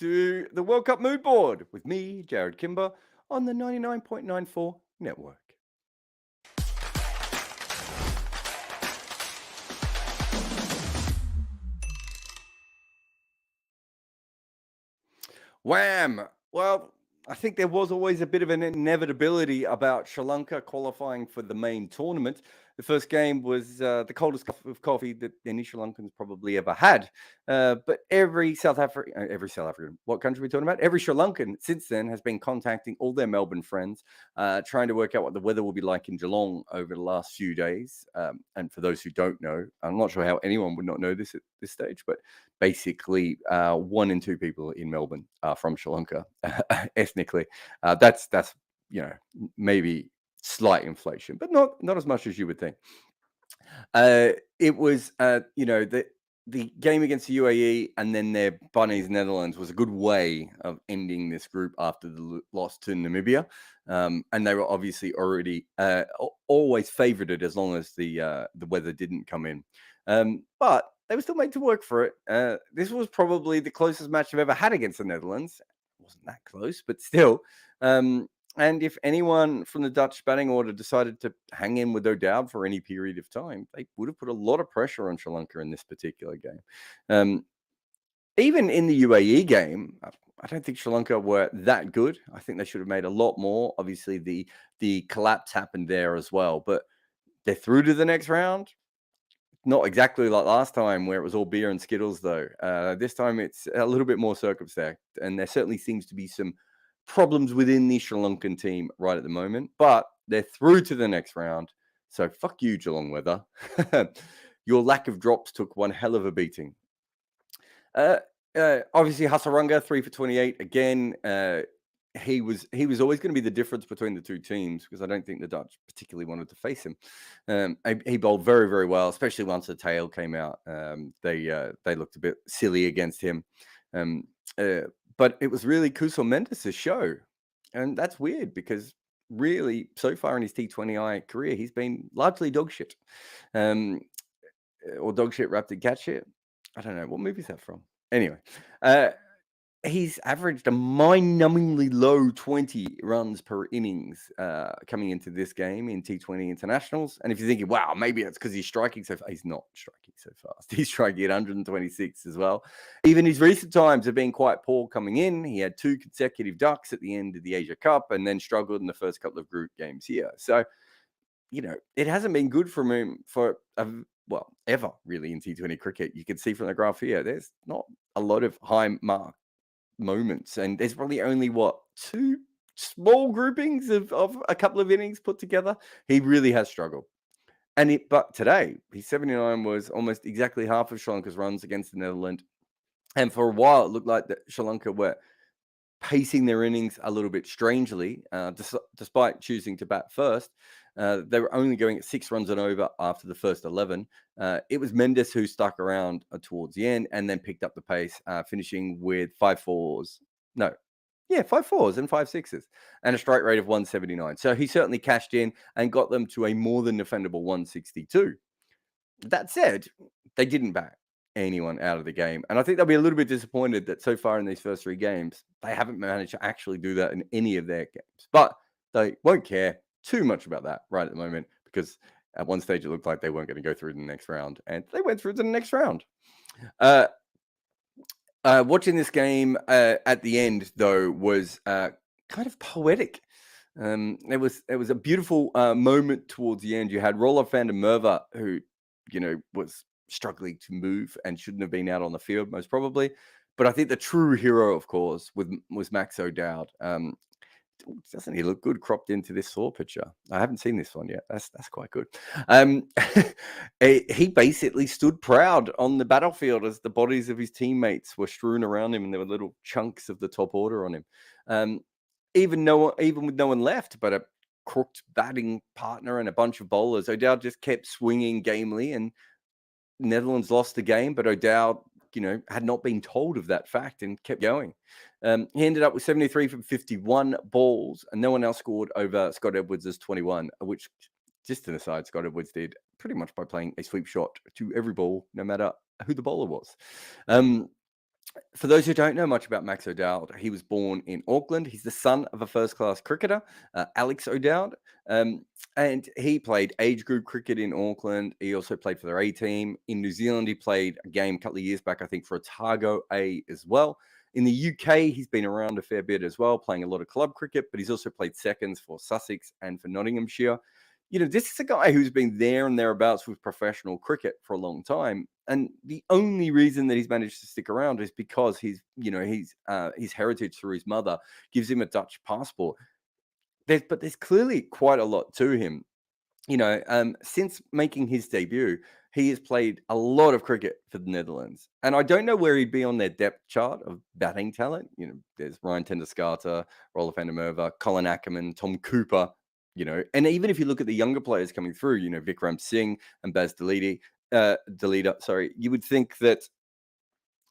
to the World Cup Mood Board with me, Jarrod Kimber, on the 99.94 network. Wham! Well, I think there was always a bit of an inevitability about Sri Lanka qualifying for the main tournament. The first game was the coldest cup of coffee that any Sri Lankans probably ever had. But every South African, what country are we talking about? Every Sri Lankan since then has been contacting all their Melbourne friends, trying to work out what the weather will be like in Geelong over the last few days. And for those who don't know, I'm not sure how anyone would not know this at this stage, but basically 1 in 2 people in Melbourne are from Sri Lanka ethnically. That's maybe slight inflation, but not as much as you would think. It was the game against the UAE and then their bunnies Netherlands was a good way of ending this group after the loss to Namibia, and they were obviously already always favoured as long as the weather didn't come in, but they were still made to work for it. This was probably the closest match I've ever had against the Netherlands. It wasn't that close, but still. And if anyone from the Dutch batting order decided to hang in with O'Dowd for any period of time, they would have put a lot of pressure on Sri Lanka in this particular game. Even in the UAE game, I don't think Sri Lanka were that good. I think they should have made a lot more. Obviously, the collapse happened there as well, but they're through to the next round. Not exactly like last time where it was all beer and Skittles, though. This time it's a little bit more circumspect, and there certainly seems to be some problems within the Sri Lankan team right at the moment, but they're through to the next round. So fuck you, Geelong weather. Your lack of drops took one hell of a beating. Obviously, Hasaranga 3 for 28 again. He was always going to be the difference between the two teams because I don't think the Dutch particularly wanted to face him. He bowled very, very well, especially once the tail came out. They looked a bit silly against him. But it was really Kusal Mendis' show. And that's weird because really, so far in his T20I career, he's been largely dog shit. Or dog shit wrapped in cat shit. I don't know. What movie is that from? Anyway, he's averaged a mind-numbingly low 20 runs per innings coming into this game in T20 internationals. And if you're thinking, wow, maybe it's because he's striking so fast. He's not striking so fast. He's striking at 126 as well. Even his recent times have been quite poor coming in. He had 2 consecutive ducks at the end of the Asia Cup and then struggled in the first couple of group games here. So, it hasn't been good for him for ever really in T20 cricket. You can see from the graph here, there's not a lot of high mark moments, and there's probably only 2 small groupings of a couple of innings put together. He really has struggled. But today, his 79 was almost exactly half of Sri Lanka's runs against the Netherlands. And for a while, it looked like that Sri Lanka were pacing their innings a little bit strangely, despite choosing to bat first. They were only going at 6 runs and over after the first 11. It was Mendis who stuck around towards the end and then picked up the pace, finishing with 5 fours. 5 fours and 5 sixes and a strike rate of 179. So he certainly cashed in and got them to a more than defendable 162. That said, they didn't bat anyone out of the game. And I think they'll be a little bit disappointed that so far in these first 3 games, they haven't managed to actually do that in any of their games. But they won't care too much about that right at the moment because at one stage it looked like they weren't going to go through to the next round. And they went through to the next round. Watching this game at the end, though, was kind of poetic. It was a beautiful moment towards the end. You had Rolof van der Merwe, who was struggling to move and shouldn't have been out on the field most probably. But I think the true hero, of course, was Max O'Dowd. Doesn't he look good cropped into this Thor picture? I haven't seen this one yet. That's quite good. He basically stood proud on the battlefield as the bodies of his teammates were strewn around him, and there were little chunks of the top order on him. Even with no one left, but a crooked batting partner and a bunch of bowlers, O'Dowd just kept swinging gamely, and Netherlands lost the game. But O'Dowd, had not been told of that fact and kept going. He ended up with 73 from 51 balls, and no one else scored over Scott Edwards' 21, which, just an aside, Scott Edwards did pretty much by playing a sweep shot to every ball, no matter who the bowler was. For those who don't know much about Max O'Dowd, he was born in Auckland. He's the son of a first-class cricketer, Alex O'Dowd, and he played age group cricket in Auckland. He also played for their A team. In New Zealand, he played a game a couple of years back, I think, for Otago A as well. In the UK, he's been around a fair bit as well, playing a lot of club cricket, but he's also played seconds for Sussex and for Nottinghamshire. This is a guy who's been there and thereabouts with professional cricket for a long time. And the only reason that he's managed to stick around is because his heritage through his mother gives him a Dutch passport. But there's clearly quite a lot to him. Since making his debut, he has played a lot of cricket for the Netherlands. And I don't know where he'd be on their depth chart of batting talent. There's Ryan Tenderskata, Rolof van der Merwe, Colin Ackerman, Tom Cooper, and even if you look at the younger players coming through, Vikram Singh and Baz Delita, sorry, you would think that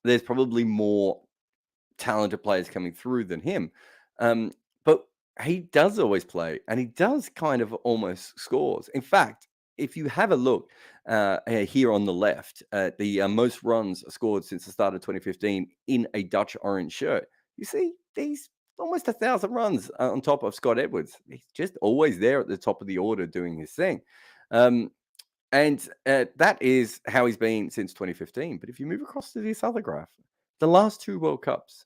there's probably more talented players coming through than him. But he does always play, and he does kind of almost scores. In fact, if you have a look here on the left at the most runs scored since the start of 2015 in a Dutch orange shirt, you see these almost 1,000 runs on top of Scott Edwards. He's just always there at the top of the order doing his thing. And that is how he's been since 2015. But if you move across to this other graph, the last two World Cups,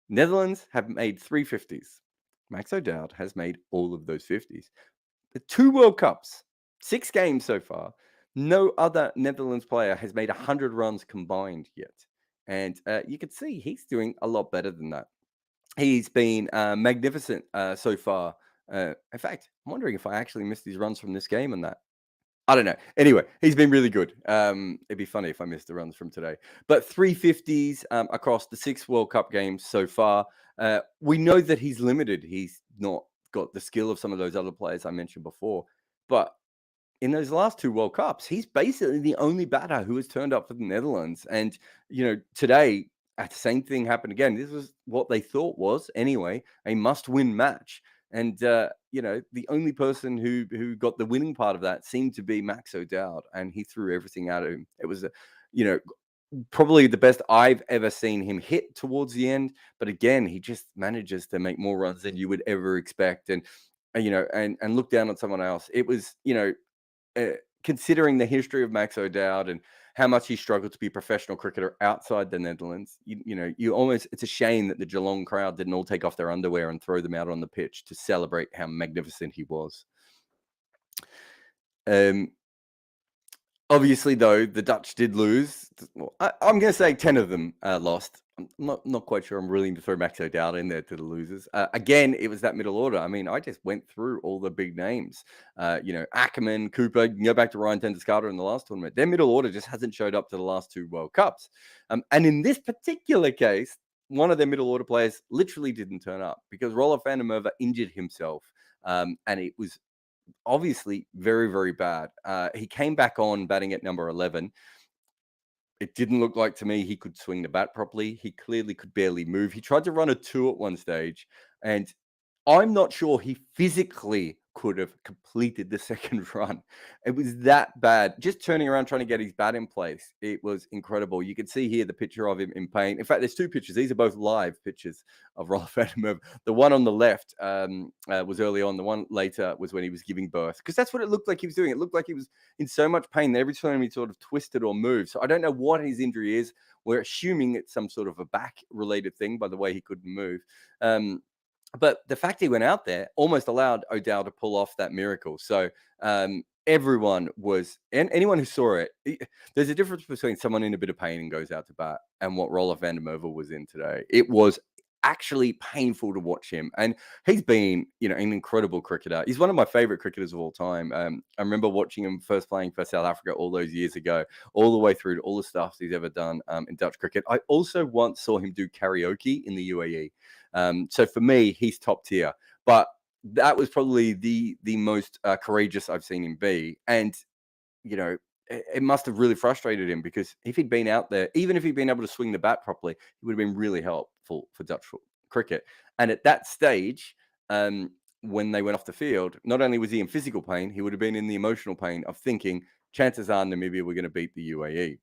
Netherlands have made 350s. Max O'Dowd has made all of those 50s. The two World Cups, 6 games so far, no other Netherlands player has made 100 runs combined yet. And you can see he's doing a lot better than that. He's been magnificent so far. In fact, I'm wondering if I actually missed these runs from this game and that. I don't know. Anyway, he's been really good. It'd be funny if I missed the runs from today. But 350s across the 6 World Cup games so far. We know that he's limited. He's not got the skill of some of those other players I mentioned before. But in those last 2 World Cups, he's basically the only batter who has turned up for the Netherlands. And, today, the same thing happened again. This was what they thought was, anyway, a must-win match. And, the only person who got the winning part of that seemed to be Max O'Dowd, and he threw everything at him. It was, probably the best I've ever seen him hit towards the end. But again, he just manages to make more runs than you would ever expect. And, and look down on someone else. It was, considering the history of Max O'Dowd and how much he struggled to be a professional cricketer outside the Netherlands, it's a shame that the Geelong crowd didn't all take off their underwear and throw them out on the pitch to celebrate how magnificent he was. Obviously, though, the Dutch did lose. Well, I'm going to say 10 of them lost. I'm not quite sure I'm willing to throw Max O'Dowd in there to the losers. Again, it was that middle order. I mean, I just went through all the big names. Ackerman, Cooper, you can go back to Ryan Tenderskata in the last tournament. Their middle order just hasn't showed up to the last 2 World Cups. And in this particular case, one of their middle order players literally didn't turn up because Rolof van der Merwe injured himself. And it was obviously very, very bad. He came back on batting at number 11. It didn't look like to me he could swing the bat properly. He clearly could barely move. He tried to run a 2 at one stage, and I'm not sure he physically could have completed the second run. It was that bad. Just turning around trying to get his bat in place. It was incredible. You can see here the picture of him in pain. In fact, there's 2 pictures. These are both live pictures of Rolof van der Merwe. The one on the left was early on. The one later was when he was giving birth, because that's what it looked like he was doing. It looked like he was in so much pain that every time he sort of twisted or moved. So I don't know what his injury is. We're assuming it's some sort of a back-related thing by the way he couldn't move. But the fact he went out there almost allowed O'Dowd to pull off that miracle. So everyone was, and anyone who saw it, there's a difference between someone in a bit of pain and goes out to bat and what Rolof van der Merwe was in today. It was actually painful to watch him. And he's been, an incredible cricketer. He's one of my favorite cricketers of all time. I remember watching him first playing for South Africa all those years ago, all the way through to all the stuff he's ever done in Dutch cricket. I also once saw him do karaoke in the UAE. So for me, he's top tier. But that was probably the most courageous I've seen him be. And, it must have really frustrated him, because if he'd been out there, even if he'd been able to swing the bat properly, he would have been really helpful for Dutch cricket. And at that stage, when they went off the field, not only was he in physical pain, he would have been in the emotional pain of thinking, chances are Namibia were going to beat the UAE.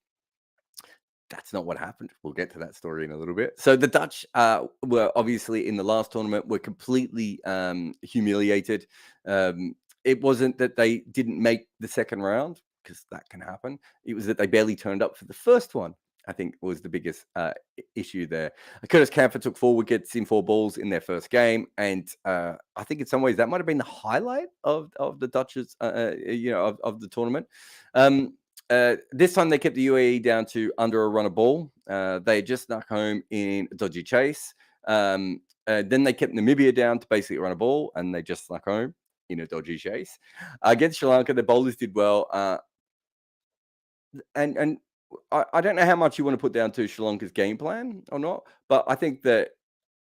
that's not what happened. We'll get to that story in a little bit. So the Dutch were obviously in the last tournament were completely humiliated. It wasn't that they didn't make the second round, because that can happen. It was that they barely turned up for the first one, I think, was the biggest issue there. Curtis Camphor took 4 wickets in 4 balls in their first game, and I think in some ways that might have been the highlight of the Dutch's, of the tournament. This time they kept the UAE down to under a run a ball. They had just snuck home in a dodgy chase. Then they kept Namibia down to basically run a ball, and they just snuck home in a dodgy chase. Against Sri Lanka, the bowlers did well. And I don't know how much you want to put down to Sri Lanka's game plan or not, but I think that,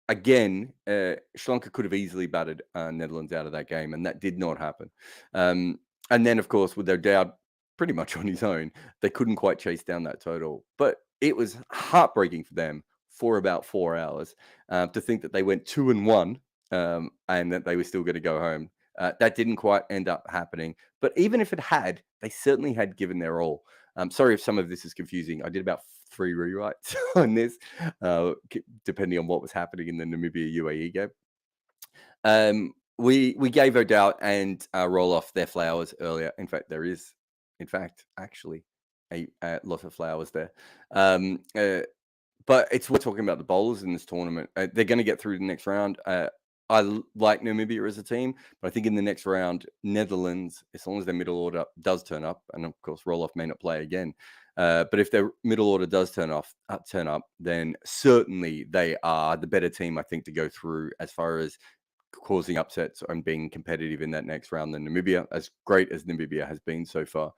again, Sri Lanka could have easily battered Netherlands out of that game, and that did not happen. And then, of course, with their Dowd pretty much on his own, they couldn't quite chase down that total. But it was heartbreaking for them for about 4 hours to think that they went 2-1 and that they were still going to go home. That didn't quite end up happening. But even if it had, they certainly had given their all. Sorry if some of this is confusing. I did about 3 rewrites on this, depending on what was happening in the Namibia UAE game. We gave O'Dowd and Rolof their flowers earlier. In fact, there is, actually a lot of flowers there. But it's worth talking about the bowlers in this tournament. They're going to get through the next round. I like Namibia as a team, but I think in the next round, Netherlands, as long as their middle order does turn up, and of course Rolof may not play again, but if their middle order does turn up, then certainly they are the better team, I think, to go through as far as causing upsets and being competitive in that next round than Namibia, as great as Namibia has been so far.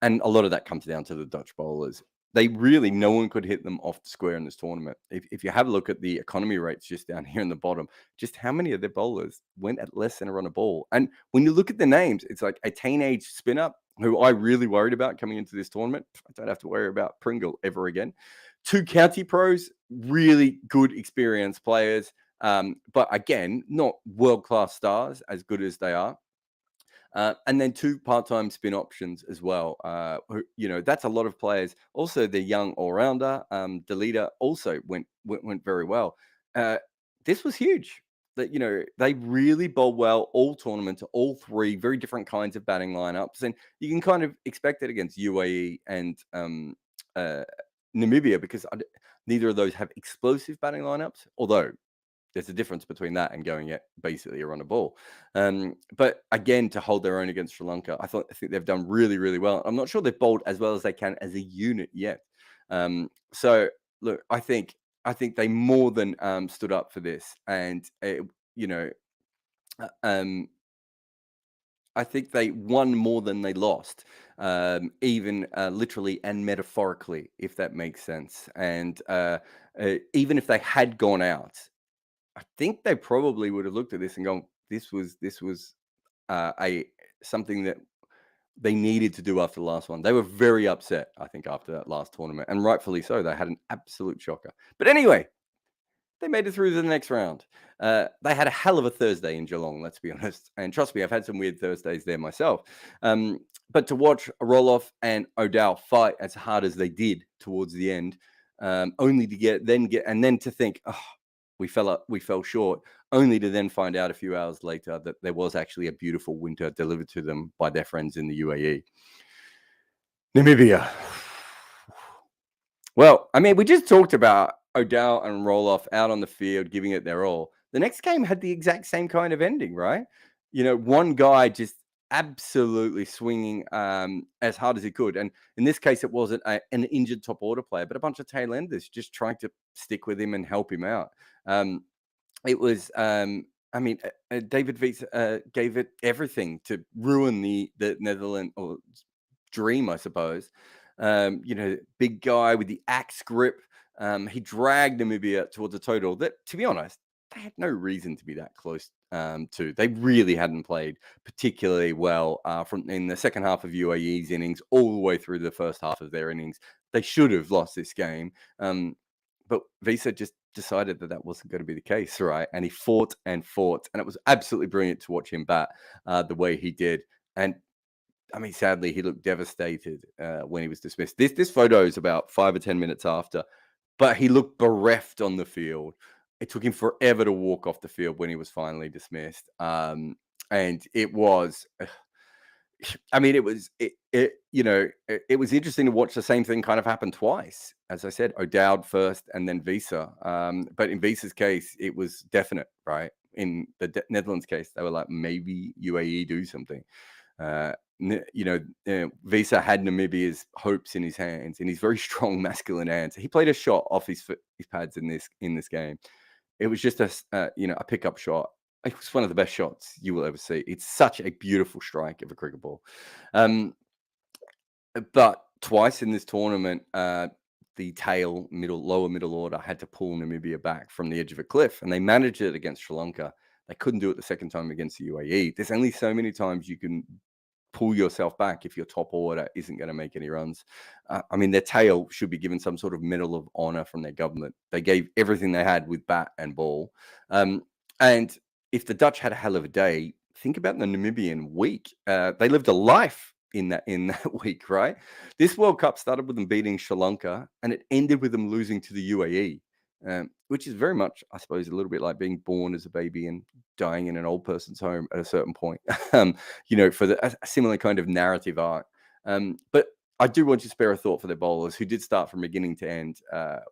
And a lot of that comes down to the Dutch bowlers. They really, no one could hit them off the square in this tournament. If you have a look at the economy rates just down here in the bottom, just how many of their bowlers went at less than a run a ball. And when you look at the names, it's like a teenage spinner who I really worried about coming into this tournament. I don't have to worry about Pringle ever again. 2 county pros, really good experienced players. But again, not world-class stars, as good as they are. And then 2 part-time spin options as well. That's a lot of players. Also, the young all-rounder, the leader, also went very well. This was huge. That they really bowled well all tournament to all 3 very different kinds of batting lineups, and you can kind of expect it against UAE and Namibia because neither of those have explosive batting lineups. Although there's a difference between that and going at basically a run a ball. But again, to hold their own against Sri Lanka, I think they've done really, really well. I'm not sure they've bowled as well as they can as a unit yet. So look, I think they more than stood up for this, and I think they won more than they lost, even literally and metaphorically, if that makes sense. And even if they had gone out, I think they probably would have looked at this and gone, "This was something that they needed to do after the last one." They were very upset, I think, after that last tournament, and rightfully so. They had an absolute shocker. But anyway, they made it through to the next round. They had a hell of a Thursday in Geelong, let's be honest. And trust me, I've had some weird Thursdays there myself. But to watch Rolof and O'Dowd fight as hard as they did towards the end, only to then to think, oh, we fell short, only to then find out a few hours later that there was actually a beautiful winter delivered to them by their friends in the UAE. Namibia. Well, I mean, we just talked about O'Dowd and Rolof out on the field, giving it their all. The next game had the exact same kind of ending, right? One guy just absolutely swinging as hard as he could. And in this case, it wasn't an injured top order player, but a bunch of tail enders just trying to stick with him and help him out. It was, David Wiese gave it everything to ruin the Netherlands or dream, I suppose. Big guy with the axe grip. He dragged Namibia towards a total that, to be honest, they had no reason to be that close to. They really hadn't played particularly well in the second half of UAE's innings all the way through the first half of their innings. They should have lost this game. But Wiese just decided that wasn't going to be the case, right? And he fought, and it was absolutely brilliant to watch him bat the way he did. And I mean, sadly, he looked devastated when he was dismissed. This photo is about 5 or 10 minutes after, but he looked bereft on the field. It took him forever to walk off the field when he was finally dismissed. And it was, I mean, it was interesting to watch the same thing kind of happen twice. As I said, O'Dowd first and then Visa. But in Visa's case, it was definite, right? In the Netherlands case, they were like, maybe UAE do something. Visa had Namibia's hopes in his hands, in his very strong masculine hands. He played a shot off his pads in this game. It was just a pickup shot. It was one of the best shots you will ever see. It's such a beautiful strike of a cricket ball. But twice in this tournament, the lower middle order had to pull Namibia back from the edge of a cliff, and they managed it against Sri Lanka. They couldn't do it the second time against the UAE. There's only so many times you can pull yourself back if your top order isn't going to make any runs. I mean, their tail should be given some sort of medal of honor from their government. They gave everything they had with bat and ball. And if the Dutch had a hell of a day, think about the Namibian week. They lived a life in that week, right? This World Cup started with them beating Sri Lanka, and it ended with them losing to the UAE, which is very much, I suppose, a little bit like being born as a baby and dying in an old person's home at a certain point, for a similar kind of narrative arc. But I do want you to spare a thought for their bowlers, who did start from beginning to end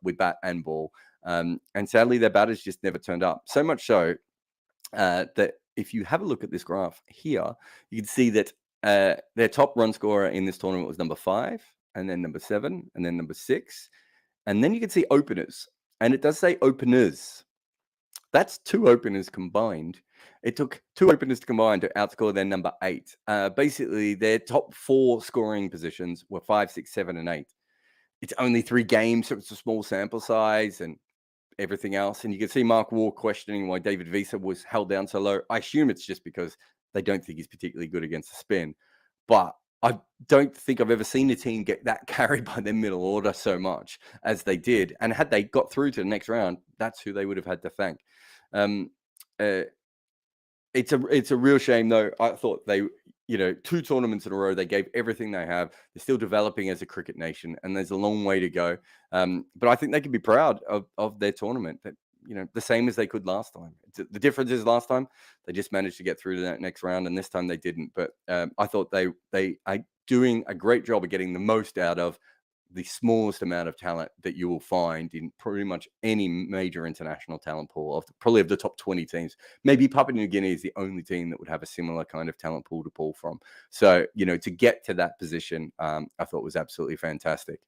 with bat and ball. And sadly, their batters just never turned up. So much so that if you have a look at this graph here, you can see that their top run scorer in this tournament was number 5, and then number 7, and then number 6. And then you can see openers. And it does say openers. That's 2 openers combined. It took 2 openers to combine to outscore their number 8. Basically, their top 4 scoring positions were 5, 6, 7, and 8. It's only 3 games, so it's a small sample size and everything else. And you can see Mark Waugh questioning why David Visa was held down so low. I assume it's just because they don't think he's particularly good against the spin. But I don't think I've ever seen a team get that carried by their middle order so much as they did. And had they got through to the next round, that's who they would have had to thank. It's a real shame, though. I thought they, 2 tournaments in a row, they gave everything they have. They're still developing as a cricket nation, and there's a long way to go. But I think they can be proud of their tournament. That the same as they could last time. The difference is last time they just managed to get through to that next round, and this time they didn't. But I thought they are doing a great job of getting the most out of the smallest amount of talent that you will find in pretty much any major international talent pool, probably of the top 20 teams. Maybe Papua New Guinea is the only team that would have a similar kind of talent pool to pull from. So, to get to that position, I thought was absolutely fantastic.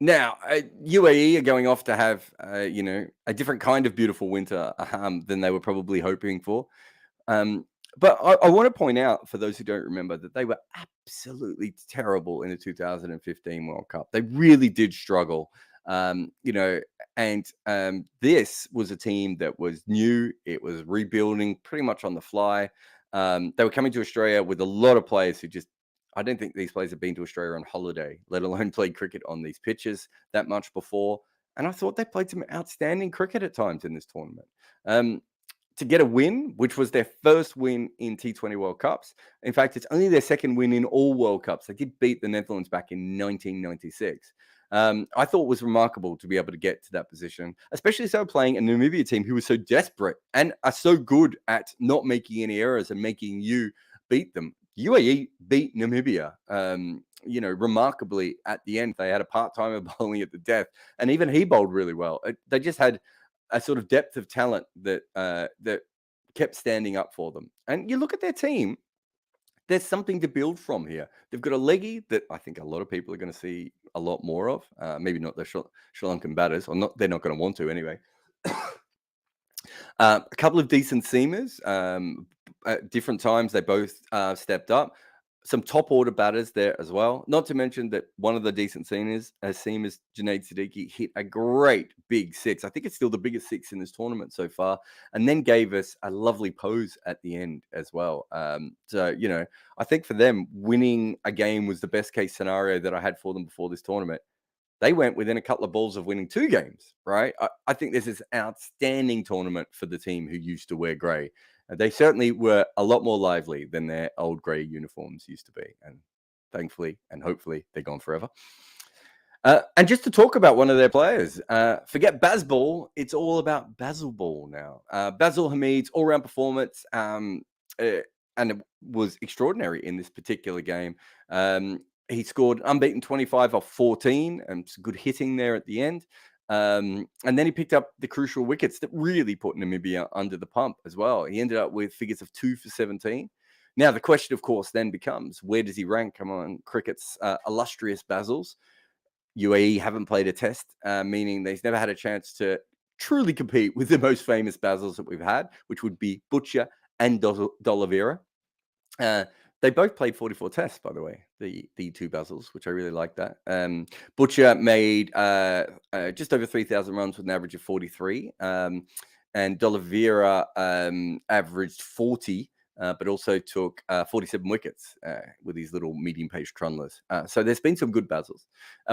Now, UAE are going off to have, a different kind of beautiful winter than they were probably hoping for. But I want to point out, for those who don't remember, that they were absolutely terrible in the 2015 World Cup. They really did struggle, and this was a team that was new. It was rebuilding pretty much on the fly. They were coming to Australia with a lot of players who I don't think these players have been to Australia on holiday, let alone played cricket on these pitches that much before. And I thought they played some outstanding cricket at times in this tournament. To get a win, which was their first win in T20 World Cups. In fact, it's only their second win in all World Cups. They did beat the Netherlands back in 1996. I thought it was remarkable to be able to get to that position, especially so playing a Namibia team who was so desperate and are so good at not making any errors and making you beat them. UAE beat Namibia, remarkably at the end. They had a part-timer bowling at the death, and even he bowled really well. They just had a sort of depth of talent that kept standing up for them. And you look at their team, there's something to build from here. They've got a leggy that I think a lot of people are going to see a lot more of. Maybe not the Sri Lankan batters, or not. They're not going to want to anyway. A couple of decent seamers. At different times, they both stepped up. Some top order batters there as well. Not to mention that one of the decent seamers, Junaid Siddiqui, hit a great big 6. I think it's still the biggest 6 in this tournament so far, and then gave us a lovely pose at the end as well. So, I think for them, winning a game was the best case scenario that I had for them before this tournament. They went within a couple of balls of winning 2 games, right? I think this is an outstanding tournament for the team who used to wear grey. They certainly were a lot more lively than their old grey uniforms used to be. And thankfully and hopefully they're gone forever. And just to talk about one of their players, forget Bazball, it's all about Basil Ball now. Basil Hamid's all-round performance, and it was extraordinary in this particular game. He scored unbeaten 25 off 14, and some good hitting there at the end. And then he picked up the crucial wickets that really put Namibia under the pump as well. He ended up with figures of 2 for 17. Now, the question, of course, then becomes, where does he rank among cricket's illustrious Basils? UAE haven't played a test, meaning they've never had a chance to truly compete with the most famous Basils that we've had, which would be Butcher and D'Oliveira. They both played 44 tests, by the way, the two Basils, which I really like that. Butcher made just over 3,000 runs with an average of 43, and D'Oliveira averaged 40. But also took 47 wickets with these little medium-pace trundlers. So there's been some good Basils.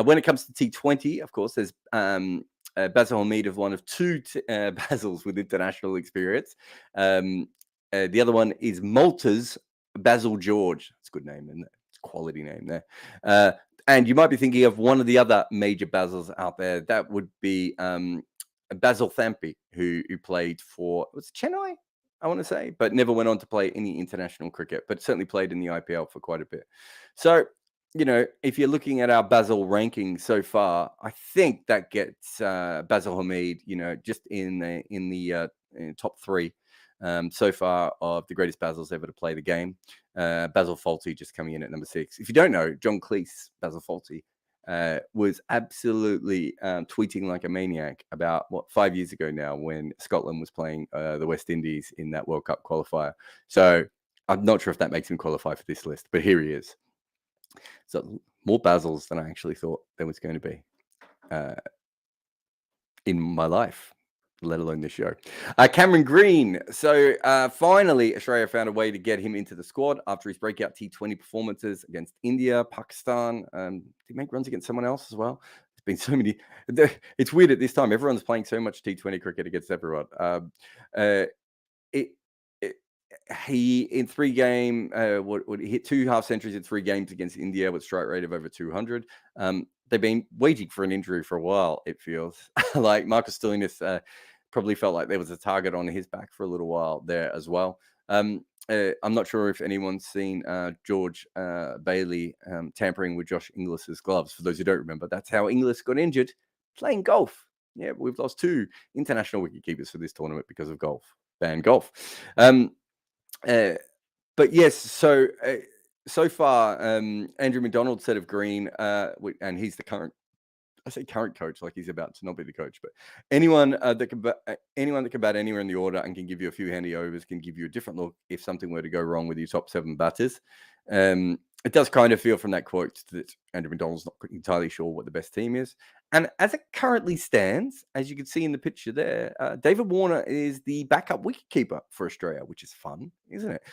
When it comes to T20, of course, there's Basil Hamid of one of two Basils with international experience. The other one is Malta's Basil George. It's a good name, isn't it? It's a quality name there. And you might be thinking of one of the other major Basils out there. That would be Basil Thampi, who played for, was it Chennai? I want to say, but never went on to play any international cricket, but certainly played in the IPL for quite a bit. So, if you're looking at our Basil ranking so far, I think that gets Basil Hamid, just in the top 3 so far of the greatest Basils ever to play the game. Basil Fawlty just coming in at number 6. If you don't know, John Cleese, Basil Fawlty, was absolutely tweeting like a maniac about 5 years ago now, when Scotland was playing the West Indies in that World Cup qualifier. So I'm not sure if that makes him qualify for this list, but here he is. So more Basils than I actually thought there was going to be in my life, let alone this show. Cameron Green. So finally, Australia found a way to get him into the squad after his breakout T20 performances against India, Pakistan. Did he make runs against someone else as well? There's been so many. It's weird at this time. Everyone's playing so much T20 cricket against everyone. He in 3 games, he hit 2 half centuries in 3 games against India with strike rate of over 200. They've been waiting for an injury for a while, it feels. Like Marcus Stoinis probably felt like there was a target on his back for a little while there as well. I'm not sure if anyone's seen George Bailey tampering with Josh Inglis's gloves. For those who don't remember, that's how Inglis got injured playing golf. Yeah, we've lost 2 international wicketkeepers for this tournament because of golf. Ban golf. But yes, so far, Andrew McDonald said of Green, and he's the current, I say current coach, like he's about to not be the coach, but anyone that can bat anywhere in the order and can give you a few handy overs, can give you a different look if something were to go wrong with your top 7 batters. It does kind of feel from that quote that Andrew McDonald's not entirely sure what the best team is. And as it currently stands, as you can see in the picture there, David Warner is the backup wicketkeeper for Australia, which is fun, isn't it?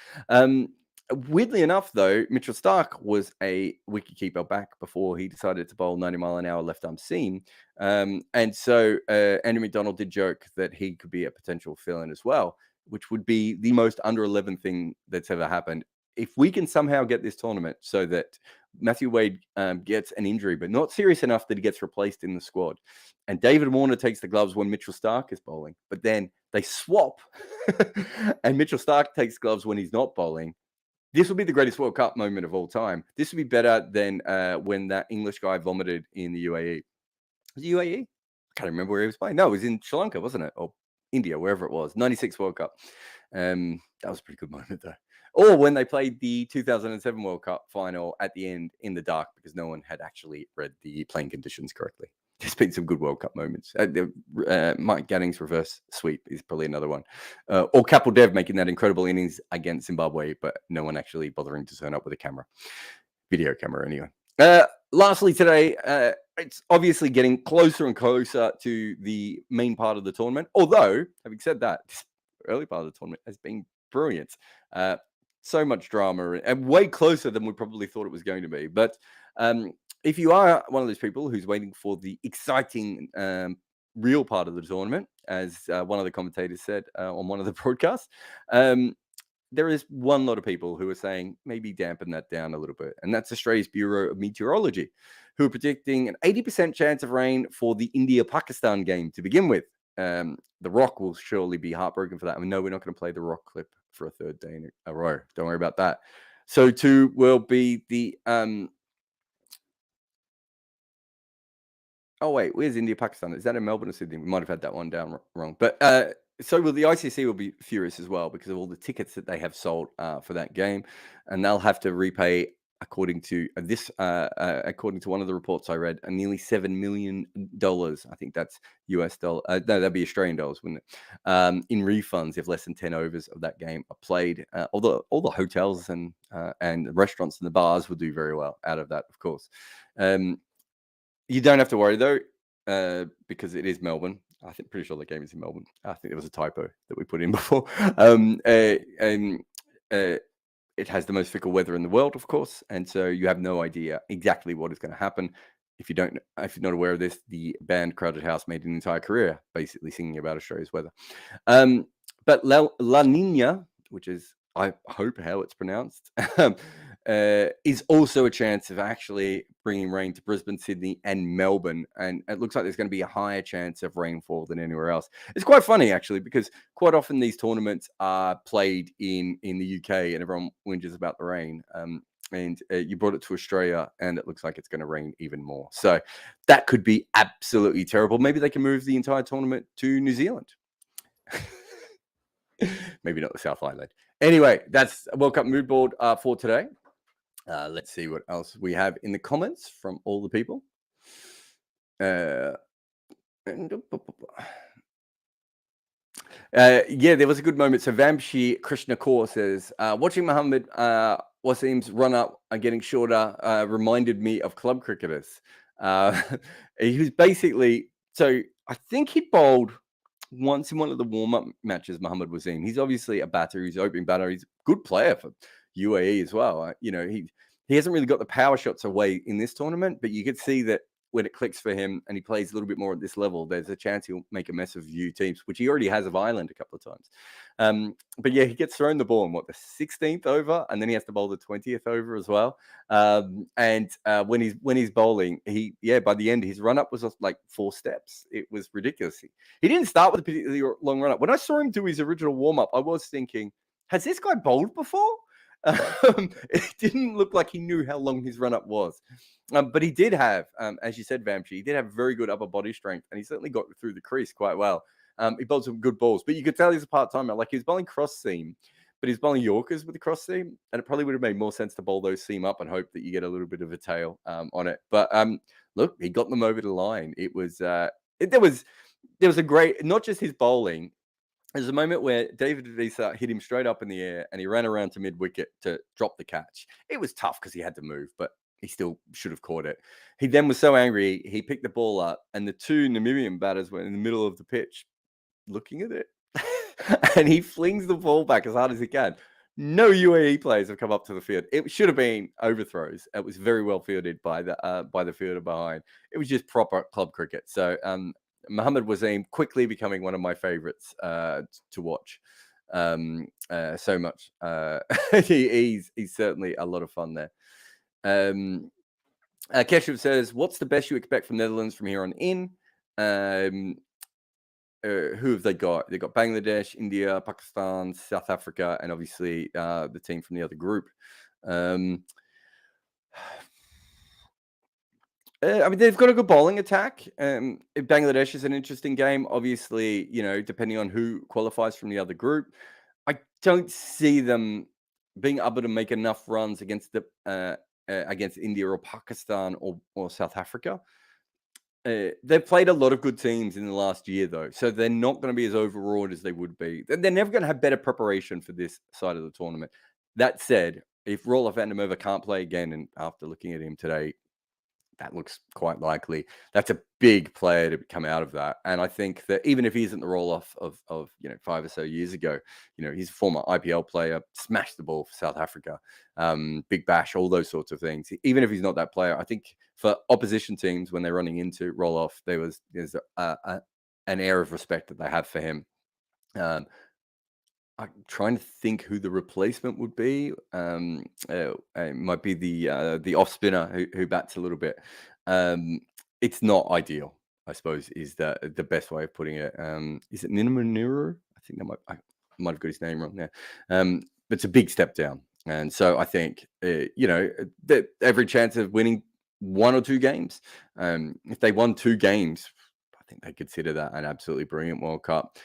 Weirdly enough, though, Mitchell Starc was a wicketkeeper back before he decided to bowl 90-mile-an-hour left-arm seam. And so Andrew McDonald did joke that he could be a potential fill-in as well, which would be the most under 11 thing that's ever happened. If we can somehow get this tournament so that Matthew Wade gets an injury, but not serious enough that he gets replaced in the squad, and David Warner takes the gloves when Mitchell Starc is bowling, but then they swap and Mitchell Starc takes gloves when he's not bowling, this will be the greatest World Cup moment of all time. This would be better than when that English guy vomited in the UAE. Was it UAE? I can't remember where he was playing. No, it was in Sri Lanka, wasn't it? Or India, wherever it was. 96 World Cup. That was a pretty good moment, though. Or when they played the 2007 World Cup final at the end in the dark because no one had actually read the playing conditions correctly. There's been some good World Cup moments. Mike Ganning's reverse sweep is probably another one. Or Kapil Dev making that incredible innings against Zimbabwe, but no one actually bothering to turn up with a camera. Video camera, anyway. Lastly today, it's obviously getting closer and closer to the main part of the tournament. Although, having said that, this early part of the tournament has been brilliant. So much drama and way closer than we probably thought it was going to be. But if you are one of those people who's waiting for the exciting real part of the tournament, as one of the commentators said on one of the broadcasts. There is one lot of people who are saying maybe dampen that down a little bit, and that's Australia's Bureau of Meteorology, who are predicting an 80% chance of rain for the India-Pakistan game to begin with. The Rock will surely be heartbroken for that. I know we're not going to play the Rock clip for a third day in a row. Don't worry about that. So too will be the oh wait, where's India Pakistan? Is that in Melbourne or Sydney? We might have had that one down wrong. But so will the ICC will be furious as well because of all the tickets that they have sold for that game, and they'll have to repay, according to according to one of the reports I read, nearly $7 million. I think that's US dollar. No, that'd be Australian dollars, wouldn't it? In refunds if less than 10 overs of that game are played. All the hotels and the restaurants and the bars will do very well out of that, of course. You don't have to worry though, because it is Melbourne. Pretty sure the game is in Melbourne. I think there was a typo that we put in before. It has the most fickle weather in the world, of course, and so you have no idea exactly what is going to happen. If you're not aware of this, the band Crowded House made an entire career basically singing about Australia's weather. But La Nina, which is, I hope how it's pronounced, is also a chance of actually bringing rain to Brisbane, Sydney, and Melbourne. And it looks like there's going to be a higher chance of rainfall than anywhere else. It's quite funny, actually, because quite often these tournaments are played in the UK and everyone whinges about the rain. And you brought it to Australia, and it looks like it's going to rain even more. So that could be absolutely terrible. Maybe they can move the entire tournament to New Zealand. Maybe not the South Island. Anyway, that's a World Cup mood board for today. Let's see what else we have in the comments from all the people. Yeah, there was a good moment. So Vamshi Krishna Kaur says, watching Mohammed Wasim's run up and getting shorter reminded me of club cricketers. He was basically, so I think he bowled once in one of the warm-up matches, Mohammed Wasim. He's obviously a batter. He's an opening batter. He's a good player for UAE as well. He hasn't really got the power shots away in this tournament, but you could see that when it clicks for him and he plays a little bit more at this level, there's a chance he'll make a mess of you teams, which he already has of Ireland a couple of times. But yeah, he gets thrown the ball in the 16th over, and then he has to bowl the 20th over as well. And when he's bowling, by the end, his run up was like 4 steps. It was ridiculous. He didn't start with a particularly long run up. When I saw him do his original warm up, I was thinking, has this guy bowled before? It didn't look like he knew how long his run up was. But he did have, as you said, Vamshi, he did have very good upper body strength, and he certainly got through the crease quite well. He bowled some good balls, but you could tell he's a part-timer. Like, he was bowling cross seam, but he's bowling Yorkers with the cross seam, and it probably would have made more sense to bowl those seam up and hope that you get a little bit of a tail on it. But look, he got them over the line. It was there was a great, not just his bowling. There's a moment where David Adisa hit him straight up in the air, and he ran around to mid-wicket to drop the catch. It was tough because he had to move, but he still should have caught it. He then was so angry, he picked the ball up, and the 2 Namibian batters were in the middle of the pitch looking at it. And he flings the ball back as hard as he can. No UAE players have come up to the field. It should have been overthrows. It was very well fielded by the fielder behind. It was just proper club cricket. So Mohammed Wasim quickly becoming one of my favorites to watch. So much. He's certainly a lot of fun there. Keshav says, what's the best you expect from Netherlands from here on in? Who have they got? They've got Bangladesh, India, Pakistan, South Africa, and obviously the team from the other group. I mean, they've got a good bowling attack. Bangladesh is an interesting game. Obviously, depending on who qualifies from the other group, I don't see them being able to make enough runs against India or Pakistan or South Africa. They've played a lot of good teams in the last year, though, so they're not going to be as overawed as they would be. They're never going to have better preparation for this side of the tournament. That said, if Rolof can't play again, and after looking at him today, that looks quite likely. That's a big player to come out of that. And I think that even if he isn't the roll-off of 5 or so years ago, he's a former IPL player, smashed the ball for South Africa, Big Bash, all those sorts of things. Even if he's not that player, I think for opposition teams, when they're running into roll-off, there's an air of respect that they have for him. Um, I'm trying to think who the replacement would be. It might be the off spinner who bats a little bit. Um, it's not ideal, I suppose, is the best way of putting it. Is it Ninamanuru? I think I might have got his name wrong there. But it's a big step down, and so I think that every chance of winning 1 or 2 games. If they won 2 games, I think they consider that an absolutely brilliant World Cup.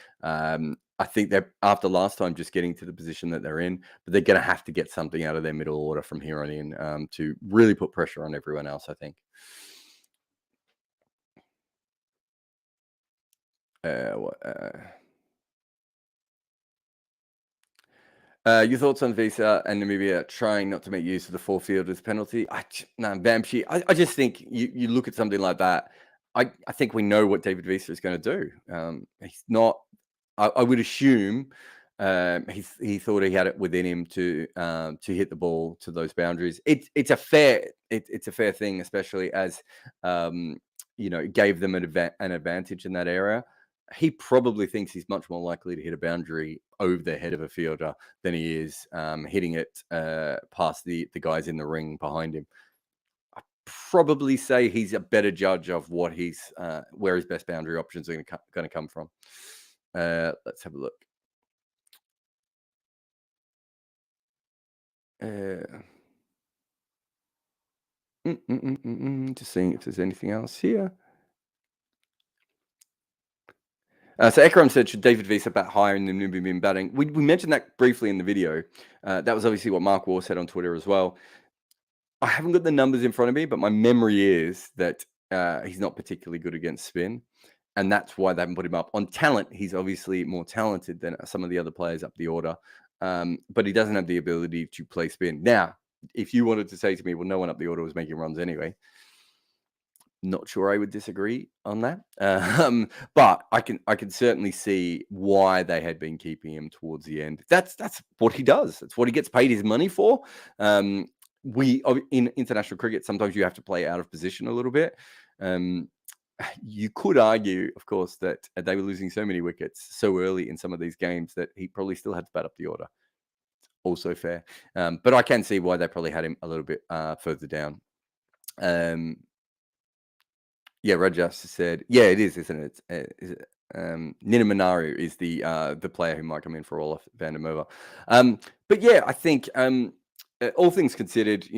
I think they're after last time just getting to the position that they're in, but they're going to have to get something out of their middle order from here on in to really put pressure on everyone else, I think. What, your thoughts on Visa and Namibia trying not to make use of the 4 fielders penalty? Bamshi, I just think you look at something like that. I think we know what David Visa is going to do. He's not. I would assume he thought he had it within him to hit the ball to those boundaries. It's a fair thing, especially as it gave them an advantage in that area. He probably thinks he's much more likely to hit a boundary over the head of a fielder than he is hitting it past the guys in the ring behind him. I probably say he's a better judge of what where his best boundary options are going to come from. Let's have a look. Just seeing if there's anything else here. So Ekram said, should David Visa bat higher in the Namibian batting? We mentioned that briefly in the video. That was obviously what Mark Waugh said on Twitter as well. I haven't got the numbers in front of me, but my memory is that he's not particularly good against spin. And that's why they haven't put him up. On talent, he's obviously more talented than some of the other players up the order. But he doesn't have the ability to play spin. Now, if you wanted to say to me, well, no one up the order was making runs anyway, not sure I would disagree on that. But I can certainly see why they had been keeping him towards the end. That's what he does. That's what he gets paid his money for. In international cricket, sometimes you have to play out of position a little bit. You could argue, of course, that they were losing so many wickets so early in some of these games that he probably still had to bat up the order. Also fair. But I can see why they probably had him a little bit further down. Yeah, Rajas said, yeah, it is, isn't it? Is it Nina Manaru is the player who might come in for Rolof van der Merwe. But yeah, I think all things considered,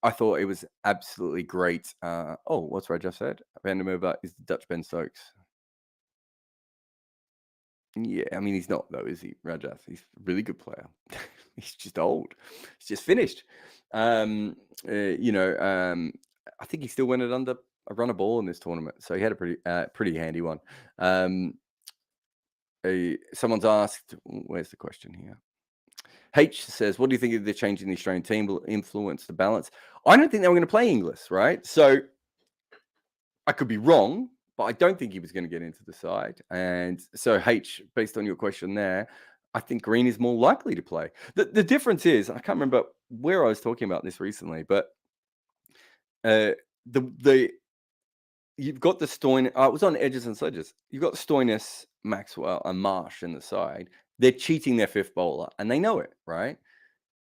I thought it was absolutely great. What's Rajas said? Van der Merwe is the Dutch Ben Stokes. Yeah, I mean, he's not though, is he, Rajas? He's a really good player. He's just old. He's just finished. I think he still went it under a run a ball in this tournament, so he had a pretty handy one. Someone's asked, where's the question here? H says, what do you think of the change in the Australian team will influence the balance? I don't think they were going to play Inglis, right? So I could be wrong, but I don't think he was going to get into the side. And so H, based on your question there, I think Green is more likely to play. The difference is, I can't remember where I was talking about this recently, but you've got the Stoinis. It was on Edges and Sledges. You've got Stoinis, Maxwell, and Marsh in the side. They're cheating their fifth bowler, and they know it, right?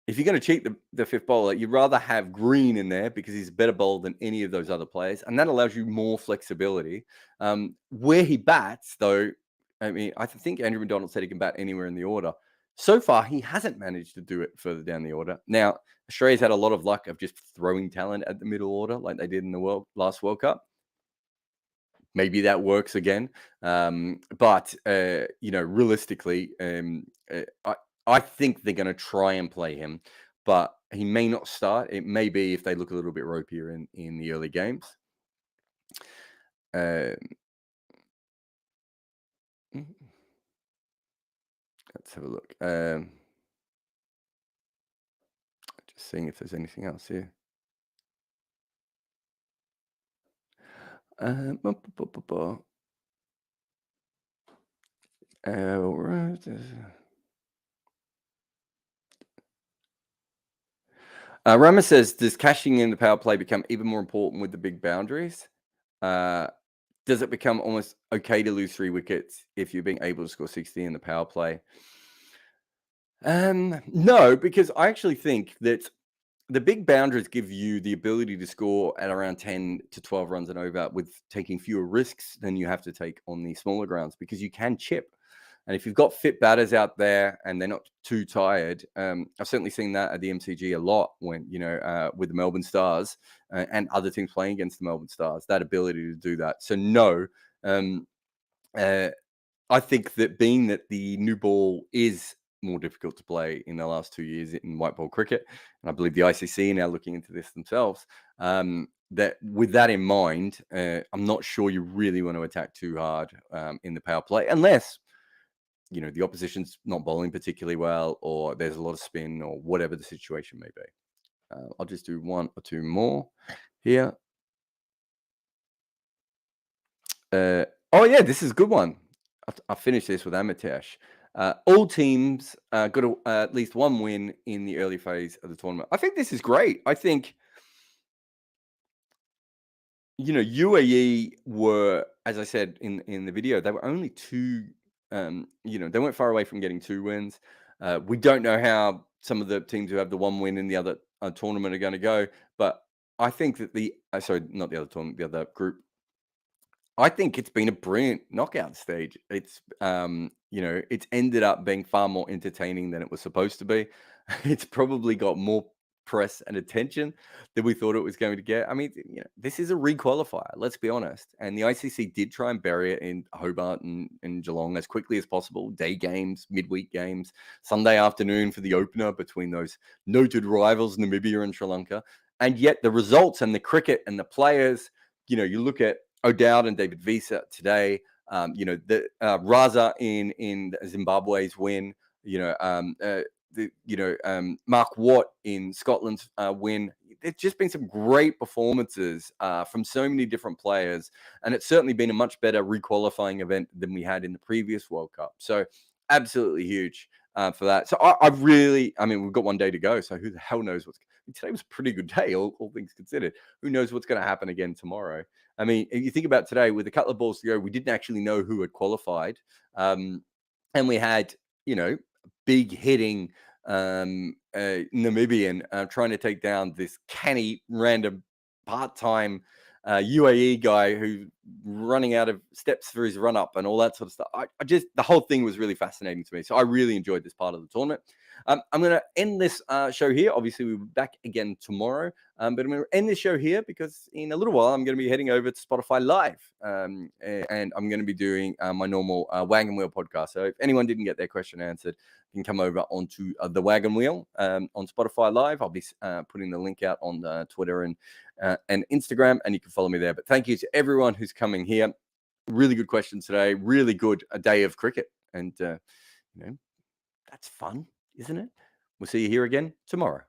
If you're going to cheat the fifth bowler, you'd rather have Green in there because he's a better bowler than any of those other players, and that allows you more flexibility. Where he bats, though, I mean, I think Andrew McDonald said he can bat anywhere in the order. So far, he hasn't managed to do it further down the order. Now, Australia's had a lot of luck of just throwing talent at the middle order like they did in the last World Cup. Maybe that works again. But realistically, I think they're going to try and play him, but he may not start. It may be if they look a little bit ropier in the early games. Let's have a look. Just seeing if there's anything else here. Rama says, does cashing in the power play become even more important with the big boundaries? Does it become almost okay to lose 3 wickets if you're being able to score 60 in the power play? No, because I actually think that the big boundaries give you the ability to score at around 10 to 12 runs and over with taking fewer risks than you have to take on the smaller grounds because you can chip. And if you've got fit batters out there and they're not too tired, I've certainly seen that at the MCG a lot when, with the Melbourne Stars and other teams playing against the Melbourne Stars, that ability to do that. So, no, um, uh, I think that being that the new ball is more difficult to play in the last 2 years in white ball cricket, and I believe the ICC are now looking into this themselves. That with that in mind, I'm not sure you really want to attack too hard in the power play, unless the opposition's not bowling particularly well, or there's a lot of spin, or whatever the situation may be. I'll just do one or two more here. Oh yeah, this is a good one. I'll finish this with Amitesh. All teams got at least one win in the early phase of the tournament. I think this is great. I think UAE were, as I said in the video, they were only two. They weren't far away from getting 2 wins. We don't know how some of the teams who have the 1 win in the other tournament are going to go, but I think that sorry, not the other tournament, the other group. I think it's been a brilliant knockout stage. It's ended up being far more entertaining than it was supposed to be. It's probably got more press and attention than we thought it was going to get. I mean, this is a requalifier, let's be honest. And the ICC did try and bury it in Hobart and Geelong as quickly as possible. Day games, midweek games, Sunday afternoon for the opener between those noted rivals, Namibia and Sri Lanka. And yet the results and the cricket and the players, you look at O'Dowd and David Visa today. The Raza in Zimbabwe's win. Mark Watt in Scotland's win. There's just been some great performances from so many different players, and it's certainly been a much better requalifying event than we had in the previous World Cup. So absolutely huge for that. So we've got 1 day to go. So who the hell knows today was a pretty good day, all things considered. Who knows what's going to happen again tomorrow? I mean, if you think about today, with a couple of balls to go, we didn't actually know who had qualified. And we had, big hitting Namibian trying to take down this canny, random, part-time UAE guy who running out of steps for his run-up and all that sort of stuff. The whole thing was really fascinating to me. So I really enjoyed this part of the tournament. I'm going to end this show here. Obviously, we'll be back again tomorrow. But I'm going to end this show here because in a little while, I'm going to be heading over to Spotify Live. And I'm going to be doing my normal Wagon Wheel podcast. So if anyone didn't get their question answered, you can come over onto the Wagon Wheel on Spotify Live. I'll be putting the link out on Twitter and Instagram, and you can follow me there. But thank you to everyone who's coming here. Really good questions today. Really good a day of cricket. And, that's fun, isn't it? We'll see you here again tomorrow.